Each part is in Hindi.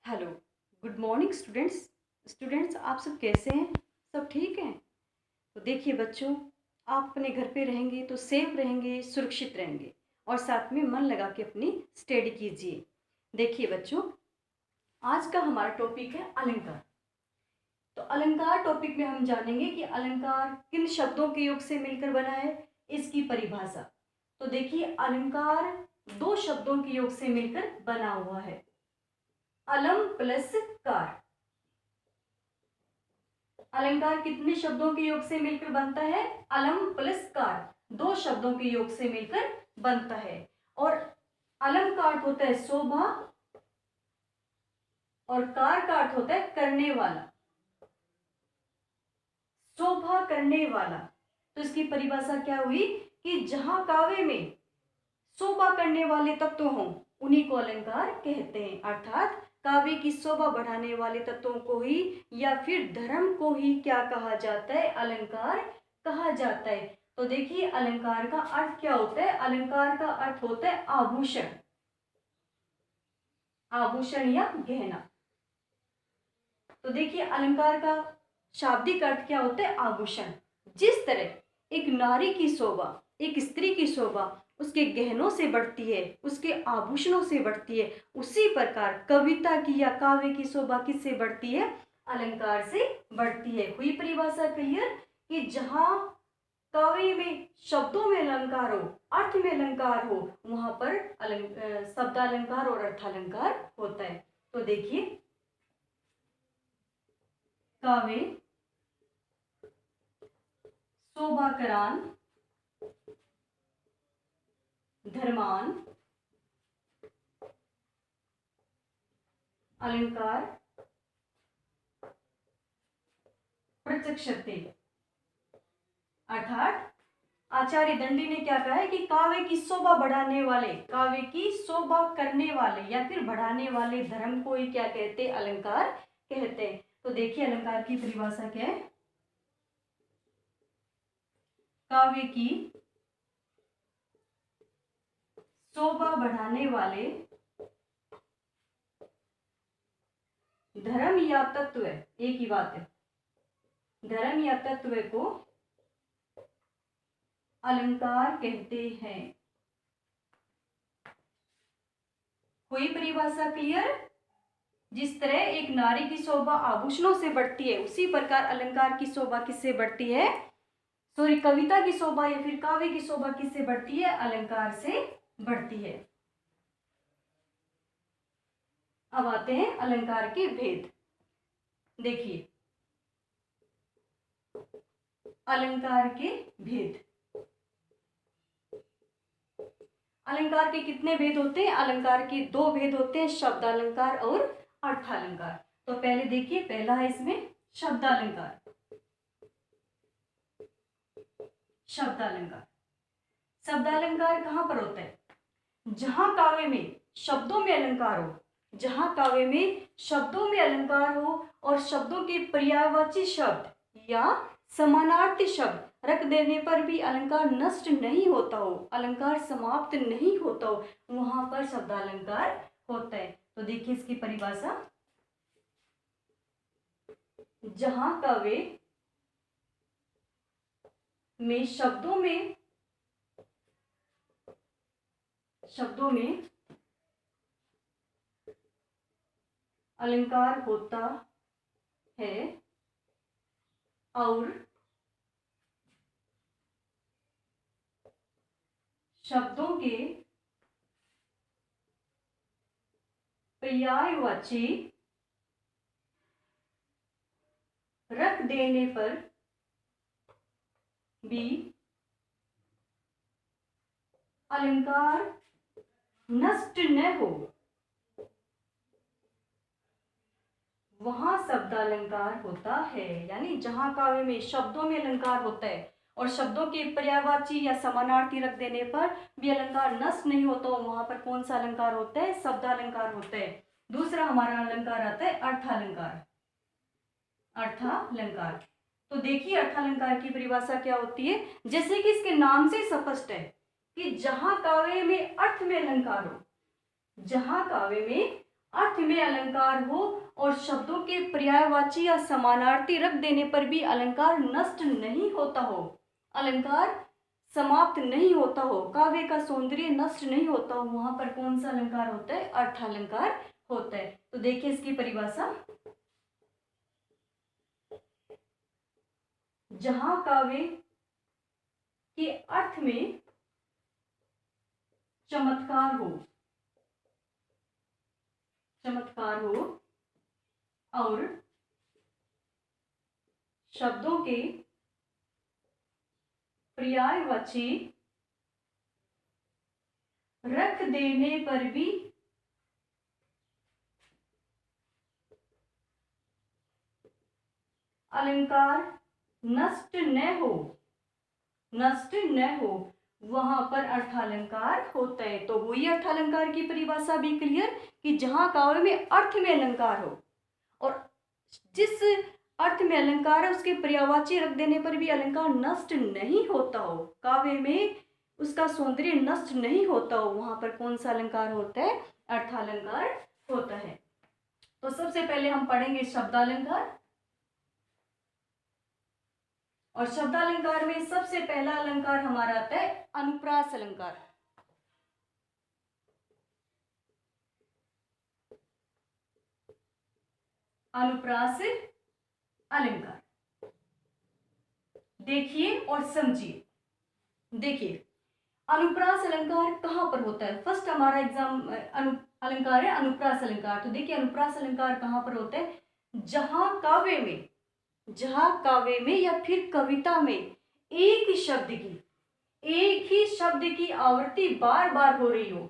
हेलो, गुड मॉर्निंग स्टूडेंट्स आप सब कैसे हैं? सब ठीक हैं? तो देखिए बच्चों, आप अपने घर पे रहेंगे तो सेफ रहेंगे, सुरक्षित रहेंगे और साथ में मन लगा के अपनी स्टडी कीजिए। देखिए बच्चों, आज का हमारा टॉपिक है अलंकार। तो अलंकार टॉपिक में हम जानेंगे कि अलंकार किन शब्दों के योग से मिलकर बना है, इसकी परिभाषा। तो देखिए, अलंकार दो शब्दों के योग से मिलकर बना हुआ है, अलम प्लस कार। अलंकार कितने शब्दों के योग से मिलकर बनता है? अलम प्लस कार, दो शब्दों के योग से मिलकर बनता है। और अलम का अर्थ होता है शोभा और कार का अर्थ होता है करने वाला, शोभा करने वाला। तो इसकी परिभाषा क्या हुई कि जहां काव्य में शोभा करने वाले तत्व हों उन्हीं को अलंकार कहते हैं। अर्थात काव्य की शोभा बढ़ाने वाले तत्वों को ही या फिर धर्म को ही क्या कहा जाता है? अलंकार कहा जाता है। तो देखिए, अलंकार का अर्थ क्या होता है? अलंकार का अर्थ होता है आभूषण, आभूषण या गहना। तो देखिए, अलंकार का शाब्दिक अर्थ क्या होता है? आभूषण। जिस तरह एक नारी की शोभा, एक स्त्री की शोभा उसके गहनों से बढ़ती है, उसके आभूषणों से बढ़ती है, उसी प्रकार कविता की या काव्य की शोभा किससे बढ़ती है? अलंकार से बढ़ती है। हुई परिभाषा क्लियर कि जहां काव्य में शब्दों में अलंकार हो, अर्थ में अलंकार हो, वहां पर शब्द अलंकार और अर्थालंकार होता है। तो देखिए, काव्य शोभाकरान धर्मान अलंकार प्रचक्षते। अर्थात आचार्य दंडी ने क्या कहा है कि काव्य की शोभा बढ़ाने वाले, काव्य की शोभा करने वाले या फिर बढ़ाने वाले धर्म को ही क्या कहते? अलंकार कहते हैं। तो देखिए, अलंकार की परिभाषा क्या है? काव्य की शोभा बढ़ाने वाले धर्म या तत्व, एक ही बात है, धर्म या तत्व को अलंकार कहते हैं। कोई परिभाषा क्लियर? जिस तरह एक नारी की शोभा आभूषणों से बढ़ती है, उसी प्रकार अलंकार की शोभा किससे बढ़ती है? सॉरी, कविता की शोभा या फिर काव्य की शोभा किससे बढ़ती है? अलंकार से बढ़ती है। अब आते हैं अलंकार के भेद। देखिए, अलंकार के भेद। अलंकार के कितने भेद होते हैं? अलंकार के दो भेद होते हैं, शब्दालंकार और अर्थालंकार। तो पहले देखिए, पहला है इसमें शब्दालंकार। शब्दालंकार, शब्दालंकार कहां पर होता है? जहां काव्य में शब्दों में अलंकार हो, जहां काव्य में शब्दों में अलंकार हो और शब्दों के पर्यायवाची शब्द या समानार्थी शब्द रख देने पर भी अलंकार नष्ट नहीं होता हो, अलंकार समाप्त नहीं होता हो, वहां पर शब्दालंकार होता है। तो देखिए इसकी परिभाषा, जहां काव्य में शब्दों में अलंकार होता है और शब्दों के पर्यायवाची रख देने पर भी अलंकार नष्ट न हो, वहां शब्दालंकार होता है। यानी जहां काव्य में शब्दों में अलंकार होता है और शब्दों के पर्यायवाची या समानार्थी रख देने पर भी अलंकार नष्ट नहीं होता, वहां पर कौन सा अलंकार होता है? शब्दालंकार होता है। दूसरा हमारा अलंकार आता है अर्थालंकार। अर्थालंकार, तो देखिए अर्थालंकार की परिभाषा क्या होती है? जैसे कि इसके नाम से स्पष्ट है कि जहां काव्य में अर्थ में अलंकार हो, जहां काव्य में अर्थ में अलंकार हो और शब्दों के पर्यायवाची या समानार्थी रख देने पर भी अलंकार नष्ट नहीं होता हो, अलंकार समाप्त नहीं होता हो, काव्य का सौंदर्य नष्ट नहीं होता हो, वहां पर कौन सा अलंकार होता है? अर्थालंकार होता है। तो देखिए इसकी परिभाषा, जहां काव्य के अर्थ में चमत्कार हो, चमत्कार हो और शब्दों के पर्यायवाची रख देने पर भी अलंकार नष्ट न हो, नष्ट न हो, वहां पर अर्थालंकार होता है। तो वही अर्थालंकार की परिभाषा भी क्लियर कि जहां काव्य में अर्थ में अलंकार हो और जिस अर्थ में अलंकार है उसके पर्यायवाची रख देने पर भी अलंकार नष्ट नहीं होता हो, काव्य में उसका सौंदर्य नष्ट नहीं होता हो, वहां पर कौन सा अलंकार होता है? अर्थालंकार होता है। तो सबसे पहले हम पढ़ेंगे शब्दालंकार, और शब्दालंकार में सबसे पहला अलंकार हमारा आता है अनुप्रास अलंकार। अनुप्रास अलंकार देखिए और समझिए। देखिए अनुप्रास अलंकार कहां पर होता है? फर्स्ट हमारा एग्जाम अलंकार है अनुप्रास अलंकार। तो देखिए अनुप्रास अलंकार कहां पर होता है? जहां काव्य में, जहां काव्य में या फिर कविता में एक ही शब्द की आवृत्ति बार बार हो रही हो,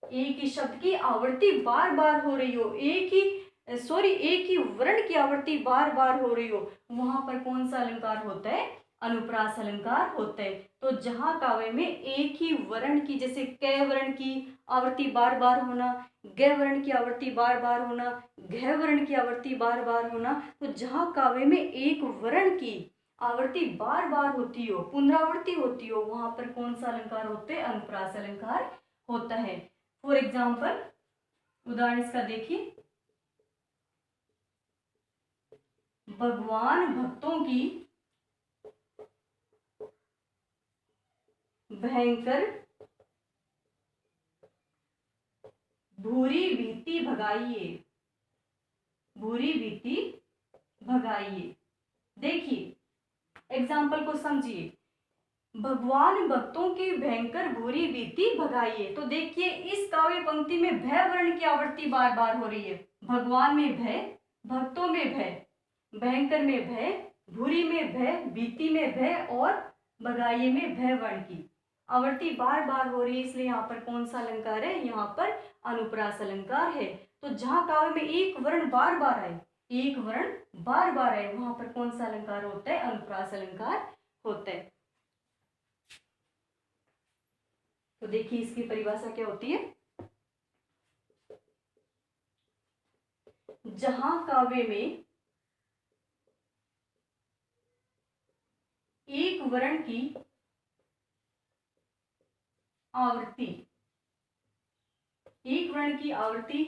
एक ही शब्द की आवृत्ति बार बार हो रही हो, एक ही वर्ण की आवृत्ति बार बार हो रही हो, वहां पर कौन सा अलंकार होता है? अनुप्रास अलंकार होता है। तो जहां काव्य में एक ही वर्ण की, जैसे क वर्ण की आवृत्ति बार बार होना, ग वर्ण की आवृत्ति बार बार होना, घ वर्ण की आवृत्ति बार बार होना, तो जहां काव्य में एक वर्ण की आवृत्ति बार बार होती हो, पुनरावृत्ति होती हो, वहां पर कौन सा अलंकार होता है? अनुप्रास अलंकार होता है। फॉर एग्जाम्पल, उदाहरण इसका देखिए, भगवान भक्तों की भयंकर भूरी भीति भगाइए, भूरी भीति भगाइए। देखिए एग्जाम्पल को समझिए, भगवान भक्तों की भयंकर भूरी भीति भगाइए। तो देखिए इस काव्य पंक्ति में भय वर्ण की आवृत्ति बार बार हो रही है। भगवान में भय, भक्तों में भय, भयंकर में भय, भूरी में भय, भीति में भय और भगाइए में भय वर्ण की आवृत्ति बार बार हो रही है, इसलिए यहाँ पर कौन सा अलंकार है? यहाँ पर अनुप्रास अलंकार है। तो जहां काव्य में एक वर्ण बार बार आए, एक वर्ण बार बार आए, वहां पर कौन सा अलंकार होता है? अनुप्रास अलंकार होता है। तो देखिए इसकी परिभाषा क्या होती है? जहां काव्य में एक वर्ण की आवृत्ति, एक वर्ण की आवृत्ति,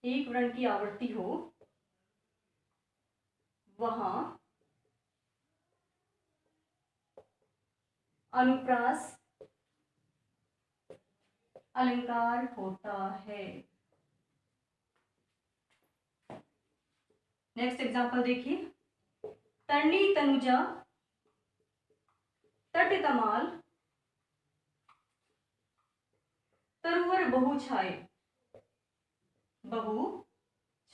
एक वर्ण की आवृत्ति हो, वहां अनुप्रास अलंकार होता है। नेक्स्ट एग्जांपल देखिए, तरनी तनुजा तट तमाल तरुवर बहु छाए, बहु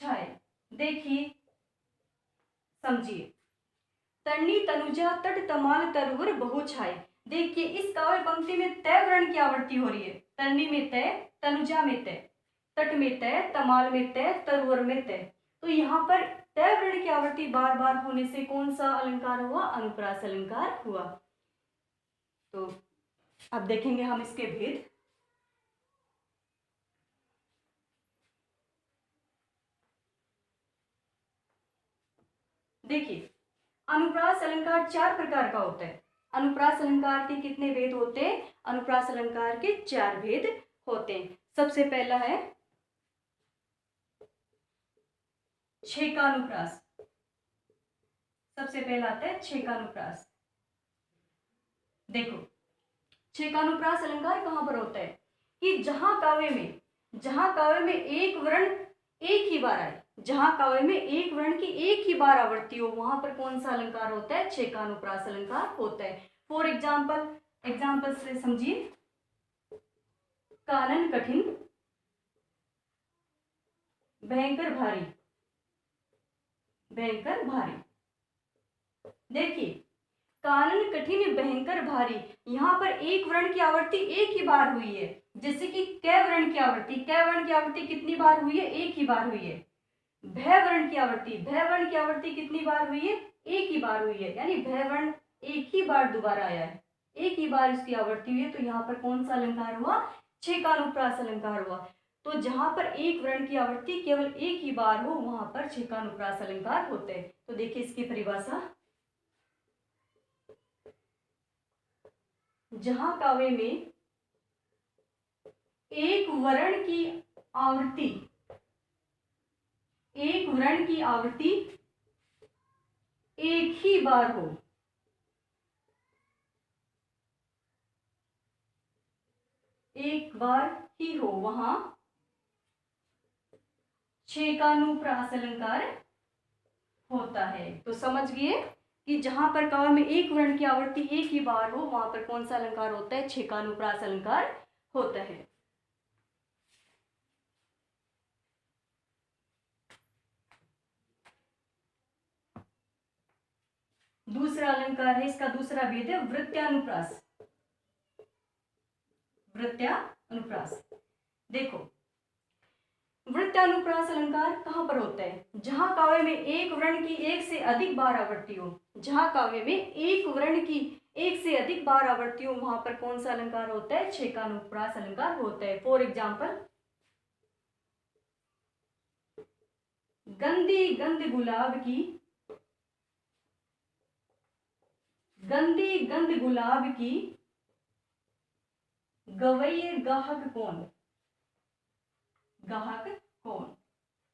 छाए। देखिए समझिए, तरनी तनुजा तट तमाल तरुवर बहु छाए। देखिए इस काव्य पंक्ति में तय वर्ण की आवृत्ति हो रही है। तरनी में तय, तनुजा में तय, तट में तय, तमाल में तय, तरुवर में तय। तो यहाँ पर तय वर्ण की आवृत्ति बार बार होने से कौन सा अलंकार हुआ? अनुप्रास अलंकार हुआ। तो अब देखेंगे हम इसके भेद। देखिए अनुप्रास अलंकार चार प्रकार का होता है। अनुप्रास अलंकार के कितने भेद होते हैं? अनुप्रास अलंकार के चार भेद होते हैं। सबसे पहला है छेकानुप्रास। सबसे पहला आता है छेकानुप्रास। देखो छेकानुप्रास अलंकार कहां पर होता है कि जहां काव्य में एक वर्ण एक ही बार आए, जहां काव्य में एक वर्ण की एक ही बार आवृत्ति हो, वहां पर कौन सा अलंकार होता है? छेकानुप्रास अलंकार होता है। फॉर एग्जाम्पल से समझिए, कानन कठिन भयंकर भारी। भयंकर भारी, देखिए कानन कठिन भयंकर भारी, यहाँ पर एक वर्ण की आवृत्ति एक ही बार हुई है। जैसे कि कै वर्ण की आवृत्ति कितनी बार हुई है? एक ही बार हुई है। भय वर्ण की आवृत्ति कितनी बार हुई है? एक ही बार हुई है। यानी भय वर्ण एक ही बार दोबारा आया है, एक ही बार इसकी आवृत्ति हुई है। तो यहाँ पर कौन सा अलंकार हुआ? छेकानुप्रास अलंकार हुआ। तो जहां पर एक वर्ण की आवृत्ति केवल एक ही बार हो, वहां पर छेकानुप्रास अलंकार होते हैं। तो देखिए इसकी परिभाषा, जहां काव्य में एक वर्ण की आवृत्ति एक ही बार हो, एक बार ही हो, वहां छेकानुप्रास अलंकार होता है। तो समझ गए कि जहां पर काव्य में एक वर्ण की आवृत्ति एक ही बार हो, वहां पर कौन सा अलंकार होता है? छेकानुप्रास अलंकार होता है। दूसरा अलंकार है, इसका दूसरा भेद है वृत्यानुप्रास। वृत्यानुप्रास, देखो वृत्यानुप्रास अलंकार कहां पर होता है? जहां काव्य में एक वर्ण की एक से अधिक बार आवृत्ति हो, जहां काव्य में एक वर्ण की एक से अधिक बार आवृत्ति हो, वहां पर कौन सा अलंकार होता है? छेकानुप्रास अलंकार होता है। फॉर एग्जाम्पल, गंदी गंध गुलाब की, गंदी गंध गुलाब की गवैये गाहक कौन? गाहक कौन?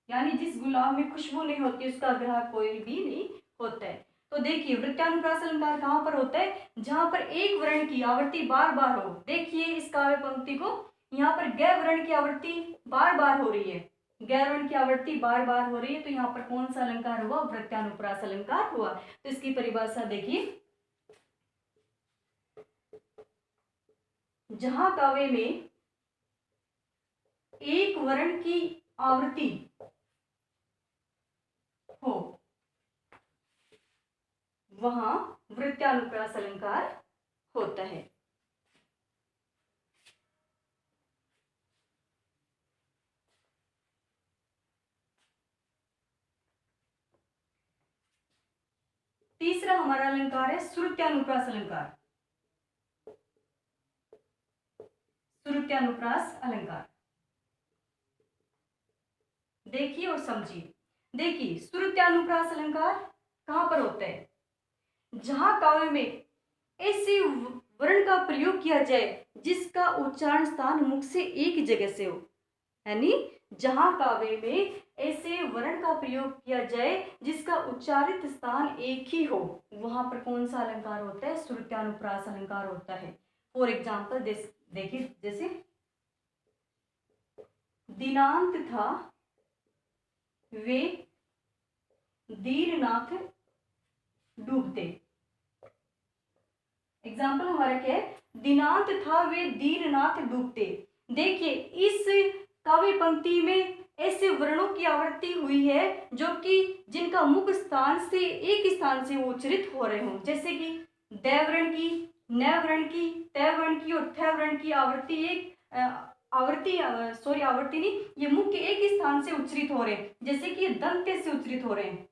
यानी जिस गुलाब में खुशबू नहीं होती उसका ग्राहक कोई भी नहीं होता है। तो देखिए वृत्यानुप्रास अलंकार कहां पर होता है? जहां पर एक वर्ण की आवृत्ति बार बार हो। देखिए इस काव्य पंक्ति को, यहाँ पर गै वर्ण की आवृत्ति बार बार हो रही है, गै वर्ण की आवृत्ति बार बार हो रही है। तो यहाँ पर कौन सा अलंकार हुआ? वृत्यानुप्रास अलंकार हुआ। तो इसकी परिभाषा देखिए, जहां काव्य में एक वर्ण की आवृत्ति हो, वहां वृत्यानुप्रास अलंकार होता है। तीसरा हमारा अलंकार है श्रुत्यानुप्रास अलंकार। श्रुत्यानुप्रास अलंकार देखिए और समझिए। देखिए श्रुत्यानुप्रास अलंकार कहां पर होता है? जहां काव्य में ऐसे वर्ण का प्रयोग किया जाए जिसका उच्चारण स्थान मुख से एक जगह से हो। यानी जहां काव्य में ऐसे वर्ण का प्रयोग किया जाए जिसका उच्चारित स्थान एक ही हो, वहां पर कौन सा अलंकार होता है? श्रुत्यानुप्रास अलंकार होता है। फॉर एग्जाम्पल देखिए, जैसे दिनांत था वे दीननाथ डूबते। एग्जाम्पल हमारा क्या है? दिनांत था वे दीननाथ डूबते। देखिए इस काव्य पंक्ति में ऐसे वर्णों की आवृत्ति हुई है जो कि जिनका मुख स्थान से एक स्थान से उच्चारित हो रहे हों। जैसे कि दै वर्ण की, न वर्ण की, तय वर्ण की और थ वर्ण की आवृत्ति आवृत्ति नहीं, ये मुख के एक स्थान से उच्चारित हो रहे हैं। जैसे कि ये दंत्य से उच्चारित हो रहे हैं,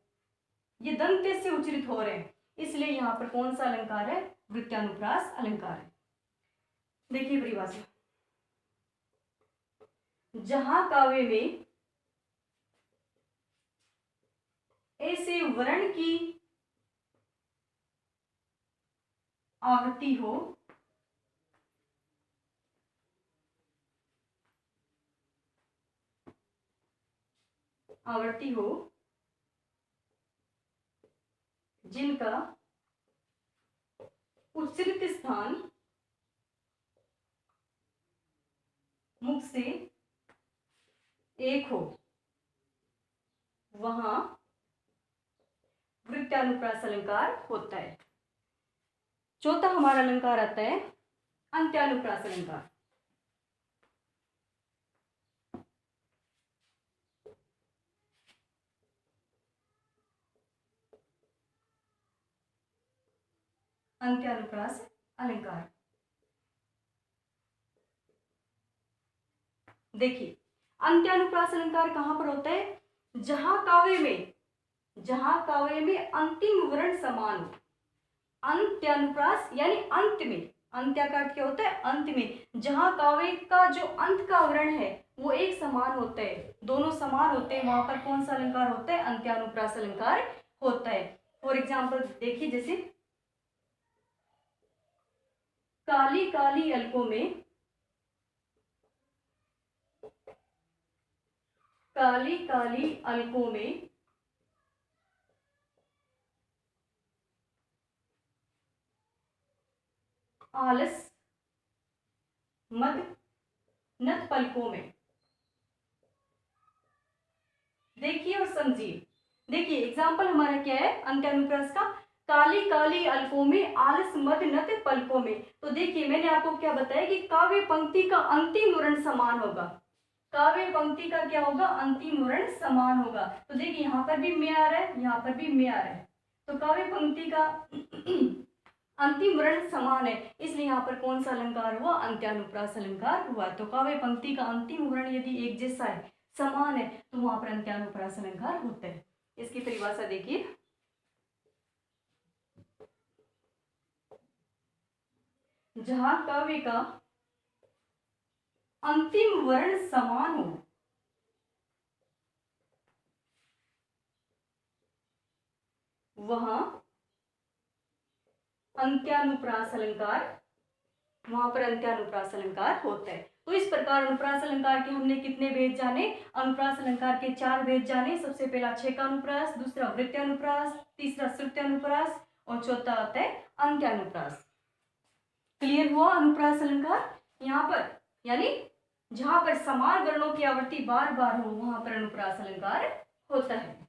ये दंत्य से उच्चारित हो रहे हैं, इसलिए यहाँ पर कौन सा अलंकार है? वृत्यानुप्रास अलंकार है। देखिए परिभाषा, जहां काव्य में ऐसे वर्ण की आवृत्ति हो आवर्ती हो जिनका उच्चरित स्थान मुख से एक हो, वहां वृत्यानुप्रास अलंकार होता है। चौथा हमारा अलंकार आता है अंत्यानुप्रास अलंकार। अंत्यानुप्रास अलंकार देखिए, अंत्यानुप्रास अलंकार कहां पर होता है? जहां काव्य में अंतिम वर्ण समान हो। अंत्यानुप्रास यानी अंत में, अंत्या का अर्थ क्या होता है? अंत में। जहां काव्य का जो अंत का वर्ण है वो एक समान होता है, दोनों समान होते हैं, वहां पर कौन सा अलंकार होता है? अंत्यानुप्रास अलंकार होता है। फॉर एग्जाम्पल देखिए, जैसे काली काली अलकों में, काली काली अलकों में आलस मद नत पलकों में। देखिए और समझिए। देखिए एग्जाम्पल हमारा क्या है अंत्यानुप्रास का? काली काली अलकों में आलस मद नत पलकों में। तो देखिए मैंने आपको क्या बताया कि काव्य पंक्ति का अंतिम वर्ण समान होगा। काव्य पंक्ति का क्या होगा? अंतिम वर्ण समान होगा। तो देखिए यहाँ पर भी में आ रहा है, यहाँ पर भी में आ रहा है, तो काव्य पंक्ति का अंतिम वर्ण समान है, इसलिए यहाँ पर कौन सा अलंकार हुआ? अंत्यानुप्रास अलंकार हुआ। तो काव्य पंक्ति का अंतिम वर्ण यदि एक जैसा है, समान है, तो वहां पर अंत्यानुप्रास अलंकार होता है। इसकी परिभाषा देखिए, जहां काव्य का अंतिम वर्ण समान हो, वहां अंत्यानुप्रास अलंकार, वहां पर अंत्यानुप्रास अलंकार होता है। तो इस प्रकार अनुप्रास अलंकार के हमने कितने भेद जाने? अनुप्रास अलंकार के 4 भेद जाने। सबसे पहला छेकानुप्रास, दूसरा वृत्यानुप्रास, तीसरा श्रुत्यानुप्रास और चौथा आता है अंत्यानुप्रास। क्लियर हुआ अनुप्रास अलंकार? यहाँ पर यानी जहां पर समान वर्णों की आवृत्ति बार बार हो वहां पर अनुप्रास अलंकार होता है।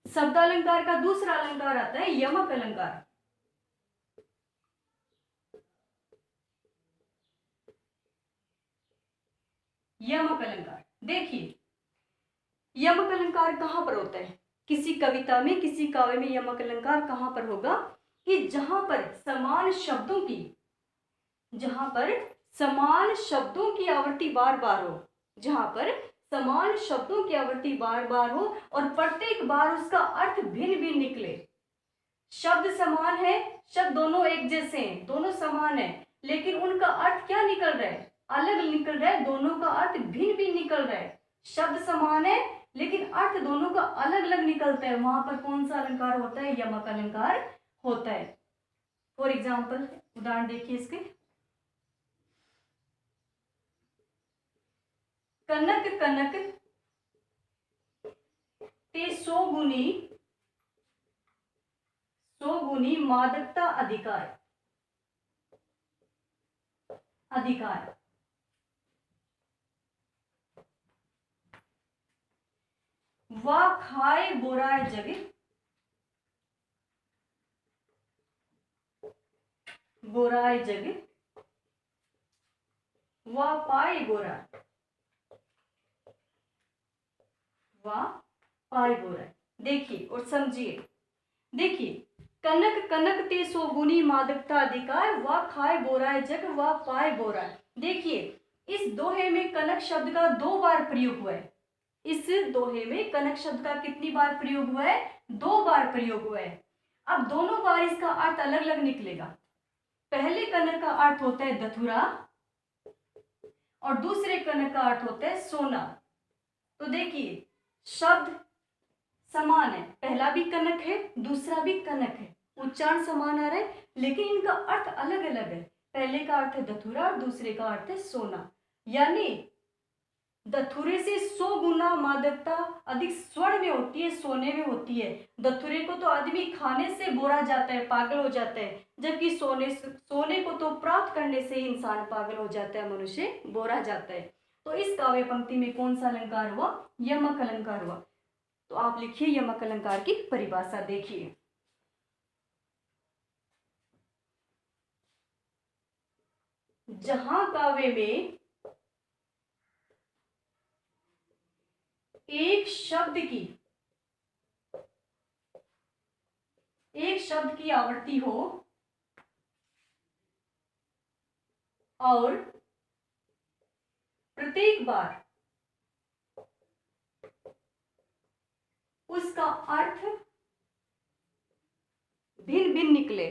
शब्दालंकार का दूसरा अलंकार आता है यमक अलंकार। यमक अलंकार देखिए, यमक अलंकार कहां पर होता है? किसी कविता में, किसी काव्य में यमक अलंकार कहां पर होगा? कि जहां पर समान शब्दों की, जहां पर समान शब्दों की आवृत्ति बार बार हो, जहां पर समान शब्दों की आवृत्ति बार बार हो और प्रत्येक बार उसका अर्थ भिन्न भिन्न निकले। शब्द समान है, शब्द दोनों एक जैसे हैं, दोनों समान है, लेकिन उनका अर्थ क्या निकल रहा है? अलग निकल रहा है, दोनों का अर्थ भिन्न भिन्न निकल रहा है। शब्द समान है लेकिन अर्थ दोनों का अलग अलग निकलता है, वहां पर कौन सा अलंकार होता है? यमक अलंकार होता है। फॉर एग्जाम्पल उदाहरण देखिए इसके, कनक कनक ते सो गुनी मादकता अधिकार, अधिकार। वा खाए बोराए जग, बोराए जग, वा पाए बोरा, वा पाए बोरा। देखिए और समझिए। देखिए कनक कनक ते सो गुनी मादकता अधिकार, वा खाए बोराए जग, वा पाए बोरा। देखिए इस दोहे में कनक शब्द का 2 बार प्रयोग हुआ है। इस दोहे में कनक शब्द का कितनी बार प्रयोग हुआ है? 2 बार प्रयोग हुआ है। अब दोनों बार इसका अर्थ अलग अलग निकलेगा। पहले कनक का अर्थ होता है धतुरा और दूसरे कनक का अर्थ होता है सोना। तो देखिए शब्द समान है, पहला भी कनक है दूसरा भी कनक है, उच्चारण समान आ रहा है, लेकिन इनका अर्थ अलग अलग है। पहले का अर्थ है धतूरा और दूसरे का अर्थ है सोना। यानी धतूरे से 100 गुना मादकता अधिक स्वर्ण में होती है, सोने में होती है। धतूरे को तो आदमी खाने से बोरा जाता है, पागल हो जाता है, जबकि सोने को तो प्राप्त करने से ही इंसान पागल हो जाता है, मनुष्य बोरा जाता है। तो इस काव्य पंक्ति में कौन सा अलंकार हुआ? यमक अलंकार हुआ। तो आप लिखिए यमक अलंकार की परिभाषा देखिए। जहां काव्य में एक शब्द की आवृत्ति हो और प्रत्येक बार उसका अर्थ भिन्न भिन्न निकले,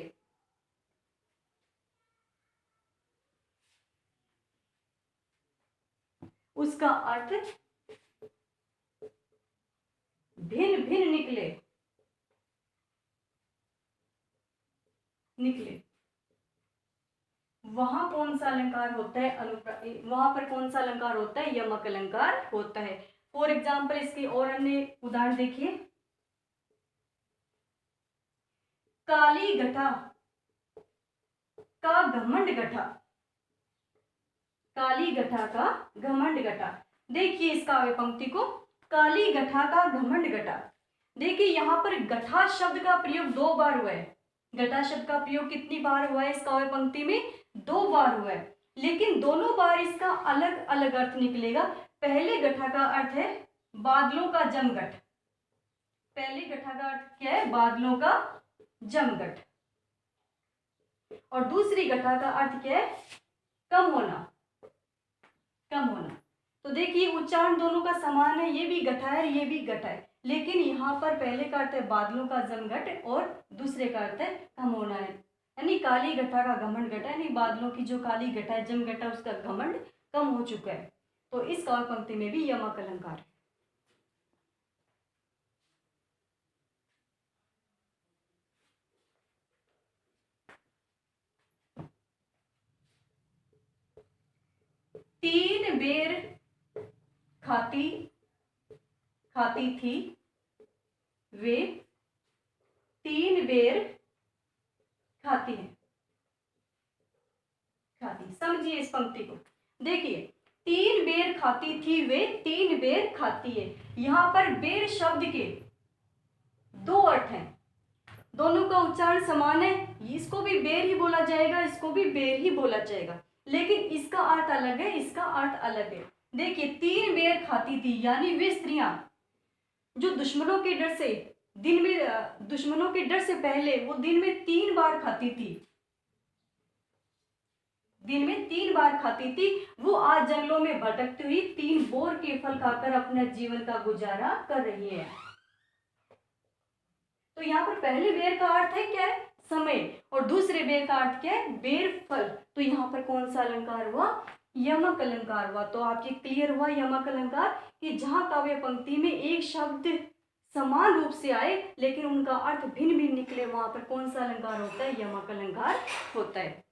उसका अर्थ भिन्न भिन्न निकले, वहां कौन सा अलंकार होता है? वहां पर कौन सा अलंकार होता है? यमक अलंकार होता है। फॉर एग्जाम्पल इसके और अन्य उदाहरण देखिए। काली घटा का घमंड घटा, काली घटा का घमंड घटा। देखिए इस काव्य पंक्ति को, काली घटा का घमंड घटा। देखिए यहाँ पर घटा शब्द का प्रयोग 2 बार हुआ है। घटा शब्द का प्रयोग कितनी बार हुआ है इस काव्य पंक्ति में? 2 बार हुआ है, लेकिन दोनों बार इसका अलग अलग अर्थ निकलेगा। पहले घटा का अर्थ है बादलों का जमघट। पहले घटा का अर्थ क्या है? बादलों का जमघट। और दूसरी घटा का अर्थ क्या है? कम होना, कम होना। तो देखिए उच्चारण दोनों का समान है, ये भी घटा है ये भी घटा है, लेकिन यहाँ पर पहले का अर्थ है बादलों का जमघट और दूसरे का अर्थ है कम होना है। यानी काली घटा का घमंड घटा, यानी बादलों की जो काली घटा है, जमघटा, उसका घमंड कम हो चुका है। तो इस काव्य पंक्ति में भी यमक अलंकार है। तीन बेर खाती थी वे 3 बेर खाती है। समझिए इस पंक्ति को। देखिए 3 बेर खाती थी वे 3 बेर खाती है। यहाँ पर बेर शब्द के 2 अर्थ हैं, दोनों का उच्चारण समान है। इसको भी बेर ही बोला जाएगा, इसको भी बेर ही बोला जाएगा, लेकिन इसका अर्थ अलग है, इसका अर्थ अलग है। देखिए 3 बेर खाती थी, यानी वे स्त्रियां जो दुश्मनों के डर से पहले वो दिन में 3 बार खाती थी, दिन में 3 बार खाती थी, वो आज जंगलों में भटकती हुई 3 बोर के फल खाकर अपने जीवन का गुजारा कर रही है। तो यहाँ पर पहले बेर का अर्थ है क्या है? समय, और दूसरे बेर का अर्थ क्या है? बेर फल। तो यहाँ पर कौन सा अलंकार हुआ? यमक अलंकार हुआ। तो आपके क्लियर हुआ यमक अलंकार कि जहां काव्य पंक्ति में एक शब्द समान रूप से आए लेकिन उनका अर्थ भिन्न भिन्न निकले, वहां पर कौन सा अलंकार होता है? यमक अलंकार होता है।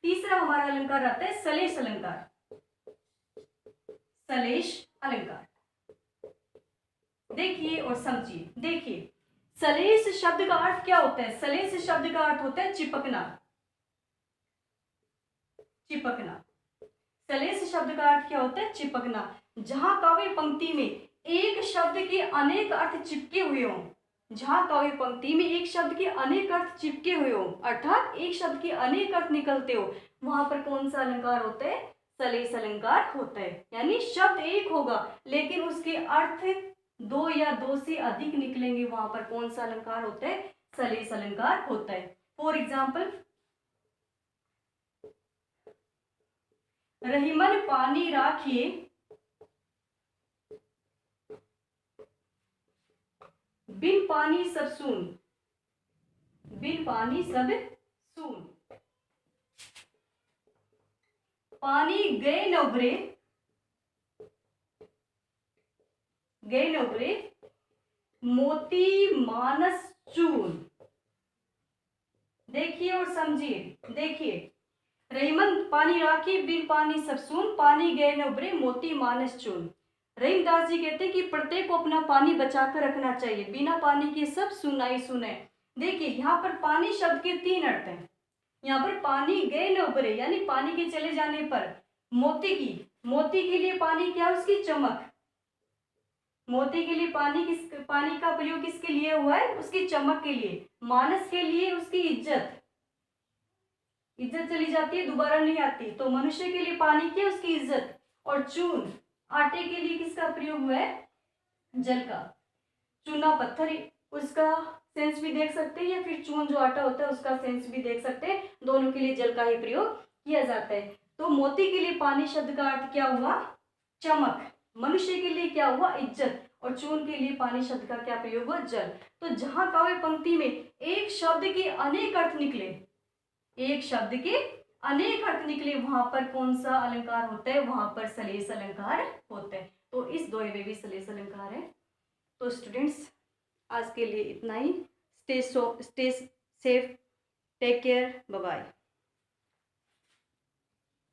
तीसरा हमारा अलंकार आता है सलेश अलंकार। सलेश अलंकार देखिए और समझिए। देखिए सलेश शब्द का अर्थ क्या होता है? सलेश शब्द का अर्थ होता है चिपकना, चिपकना। सलेश शब्द का अर्थ क्या होता है? चिपकना। जहां काव्य पंक्ति में एक शब्द के अनेक अर्थ चिपके हुए हों, जहां काव्य पंक्ति में एक शब्द के अनेक अर्थ चिपके हुए हो, अर्थात एक शब्द के अनेक अर्थ निकलते हो, वहां पर कौन सा अलंकार होता है? सलेश अलंकार होता है। यानी शब्द एक होगा लेकिन उसके अर्थ 2 या 2 से अधिक निकलेंगे, वहां पर कौन सा अलंकार होता है? सलेश अलंकार होता है। फॉर एग्जाम्पल, रहीमन पानी राखिए बिन पानी सब सून, बिन पानी सब सून। पानी गए न उभरे मोती मानस चून। देखिए और समझिए। देखिए, रहीमन पानी राखी बिन पानी सब सून, पानी गए न उभरे मोती मानस चून। रहीमदास जी कहते हैं कि प्रत्येक को अपना पानी बचाकर रखना चाहिए, बिना पानी के सब सुनाई सुने। देखिए यहाँ पर पानी शब्द के तीन अर्थ हैं। यहाँ पर पानी गए न उभरे यानी पानी के चले जाने पर, मोती के लिए पानी क्या है, उसकी चमक। मोती के लिए पानी का प्रयोग किसके लिए हुआ है, उसकी चमक के लिए। मानस के लिए उसकी इज्जत चली जाती है, दोबारा नहीं आती। तो मनुष्य के लिए पानी की उसकी इज्जत। और चून, आटे के लिए किसका प्रयोग हुआ है, जल का। चूना पत्थर, उसका सेंस भी देख सकते हैं, या फिर चून जो आटा होता है उसका सेंस भी देख सकते हैं। दोनों के लिए जल का ही प्रयोग किया जाता है। तो मोती के लिए पानी शब्द का अर्थ क्या हुआ, चमक। मनुष्य के लिए क्या हुआ, इज्जत। और चून के लिए पानी शब्द का क्या प्रयोग हुआ, जल। तो जहां काव्य पंक्ति में एक शब्द के अनेक अर्थ निकले, एक शब्द के अनेक अर्थ निकले, वहां पर कौन सा अलंकार होता है, वहां पर सलेस अलंकार होता है। तो इस दोहे में भी सलेस अलंकार है। तो स्टूडेंट्स, आज के लिए इतना ही। Stay safe, take care, bye bye.